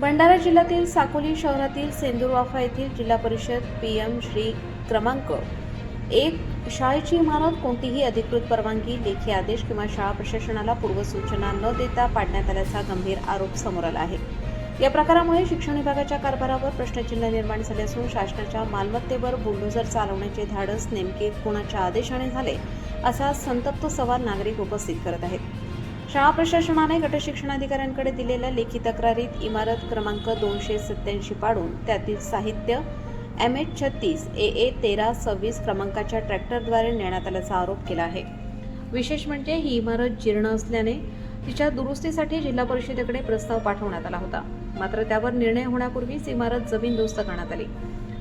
भंडारा जिल्ह्यातील साकोली शहरातील सेंदूरवाफा येथील जिल्हा परिषद PM श्री क्रमांक 1 शाळेची इमारत कोणतीही अधिकृत परवानगी, लेखी आदेश किंवा शाळा प्रशासनाला पूर्वसूचना न देता पाडण्यात आल्याचा गंभीर आरोप समोर आला आहे। या प्रकारामुळे शिक्षण विभागाच्या कारभारावर प्रश्नचिन्ह निर्माण झाले असून शासनाच्या मालमत्तेवर बुलडोझर चालवण्याचे धाडस नेमके कोणाच्या आदेशाने झाले असा संतप्त सवाल नागरिक उपस्थित करत आहेत। शाळा प्रशासनाने गट शिक्षणाधिकाऱ्यांकडे दिलेल्या लेखी तक्रारीत इमारत क्रमांक 287 पाडून त्यातील साहित्य MH36 AA 1326 क्रमांकाच्या ट्रॅक्टरद्वारे नेण्यात आल्याचा आरोप केला आहे। विशेष म्हणजे ही इमारत जीर्ण असल्याने तिच्या दुरुस्तीसाठी जिल्हा परिषदेकडे प्रस्ताव पाठवण्यात आला होता, मात्र त्यावर निर्णय होण्यापूर्वीच इमारत जमीनदोस्त करण्यात आली।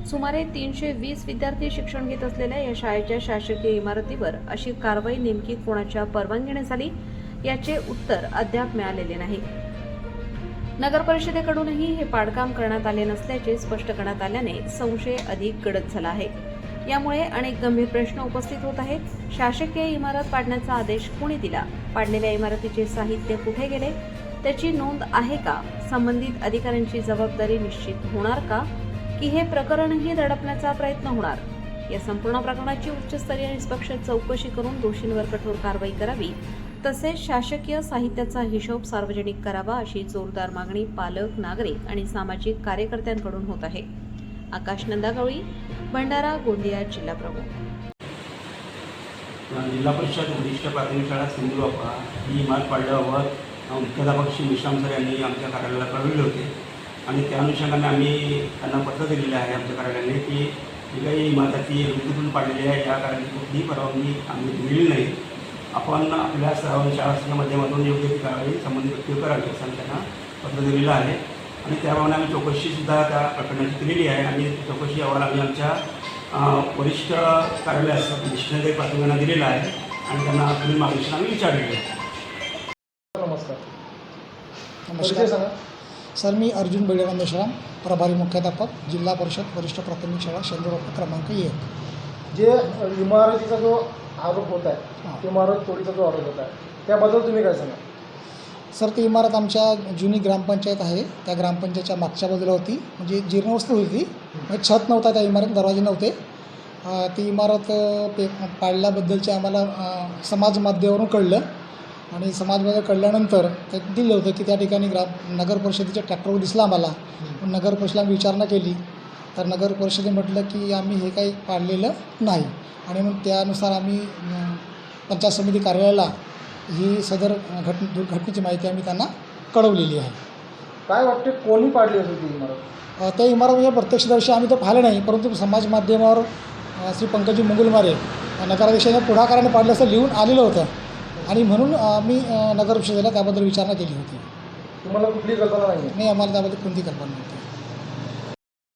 सुमारे 320 विद्यार्थी शिक्षण घेत असलेल्या या शाळेच्या शासकीय इमारतीवर अशी कारवाई नेमकी कोणाच्या परवानगीने झाली याचे उत्तर अद्याप मिळालेले नाही। नगर परिषदेकडूनही हे पाडकाम करण्यात आले नसल्याचे स्पष्ट करण्यात आल्याने संशय अधिक गडद झाला आहे। यामुळे अनेक गंभीर प्रश्न उपस्थित होत आहेत। शासकीय इमारत पाडण्याचा आदेश कोणी दिला? पाडलेल्या इमारतीचे साहित्य कुठे गेले? त्याची नोंद आहे का? संबंधित अधिकाऱ्यांची जबाबदारी निश्चित होणार का? की हे प्रकरणही दडपण्याचा प्रयत्न होणार? या संपूर्ण प्रकरणाची उच्चस्तरीय निष्पक्ष चौकशी करून दोषींवर कठोर कारवाई करावी, तसेच शासकीय साहित्याचा हिशोब सार्वजनिक करावा अशी जोरदार मागणी पालक, नागरिक आणि सामाजिक कार्यकर्त्यांकडून होत आहे। आकाश नंदागवळी, भंडारा गोंदिया जिल्हा प्रमुख। जिल्हा परिषद वरिष्ठ प्राथमिक शाळा सेंदूरवाफा ही इमारत पाडल्यावर मुख्याध्यापक श्री मिश्राम सर यांनी आमच्या कार्यालयाला कळविले होते आणि त्या अनुषंगाने आम्ही त्यांना पत्र दिलेले आहे आमच्या कार्यालयाने की जी काही इमारती विद्युतून पाडलेली आहे या कार्याची कुठलीही परवानगी आम्ही दिलेली नाही। आपण आपल्या शाळाच्या माध्यमातून योग्य ती कारवाई संबंधित व्यक्ती करावी असं त्यांना पत्र दिलेलं आहे आणि त्याप्रमाणे आम्ही चौकशीसुद्धा त्या प्रकरणाची केलेली आहे आणि चौकशी अहवाल आम्ही आमच्या वरिष्ठ कार्यालयास शिक्षणाधिकारी प्राथमिकांना दिलेला आहे आणि त्यांना पुढील मार्गदर्शन आम्ही विचारलेले आहे। नमस्कार सर, मी अर्जुन बळीराम मेश्राम, प्रभारी मुख्याध्यापक, जिल्हा परिषद वरिष्ठ प्राथमिक शाळा सेंदूरवाफा क्रमांक 1। जे इमारतीचा जो आरोप होत आहे, इमारत तोडीचा जो आरोप होत आहे, त्याबद्दल तुम्ही काय सांगा? सर, ती इमारत आमच्या जुनी ग्रामपंचायत आहे, त्या ग्रामपंचायतच्या मागच्या बाजूला होती, म्हणजे जीर्णवस्तू होती, म्हणजे छत नव्हता त्या इमारत, दरवाजे नव्हते। ती इमारत पाडल्याबद्दलचे आम्हाला समाज माध्यमावरून कळलं आणि समाजमध्ये कळल्यानंतर ते दिलं होतं की त्या ठिकाणी नगर परिषदेच्या ट्रॅक्टरवर दिसला आम्हाला। नगर परिषदेला विचारणा केली तर नगर परिषदेने म्हटलं की आम्ही हे काही पाडलेलं नाही आणि मग त्यानुसार आम्ही पंचायत समिती कार्यालयाला ही सदर घटनेची माहिती आम्ही त्यांना कळवलेली आहे। काय वाटते कोणी पाडली होती ती इमारत? त्या इमारत म्हणजे प्रत्यक्षदर्शी आम्ही तर पाहिलं नाही, परंतु समाज माध्यमावर श्री पंकजी मंगुलमारे नगराध्यक्षाने पुढाकाराने पाडलं असं लिहून आलेलं होतं आणि म्हणून आम्ही नगर परिषदेला त्याबद्दल विचारणा केली होती। तुम्हाला कुठली कल्पना नाही? नाही, आम्हाला त्याबद्दल कोणती कल्पना नव्हती।